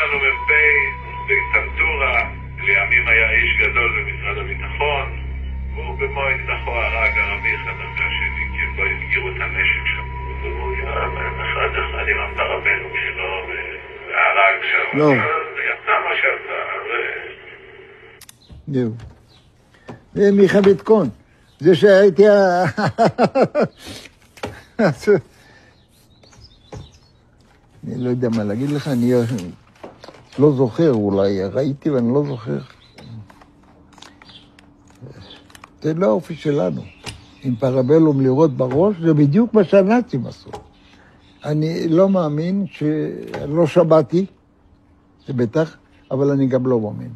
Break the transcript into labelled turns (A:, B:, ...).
A: לנו מ"פ בטנטורה, לימים היה איש גדול במשרד הביטחון, והוא במו אקדחו הרג ערבי אחד אחרי השני, כי הם לא הסגירו את הנשק שם. והוא אחד עם הפרבלום שלו, והרג שם.
B: לא.
A: יצא מה שיצא.
B: זהו. זה מיכה ביטקון. זה שהייתי אני לא יודע מה להגיד לך, אני לא זוכר, אולי ראיתי ואני לא זוכר. זה לא האופי שלנו. עם פרבלום לראות בראש, זה בדיוק מה שהנאצים עשו. אני לא מאמין שלא שמעתי, זה בטח, אבל אני גם לא מאמין.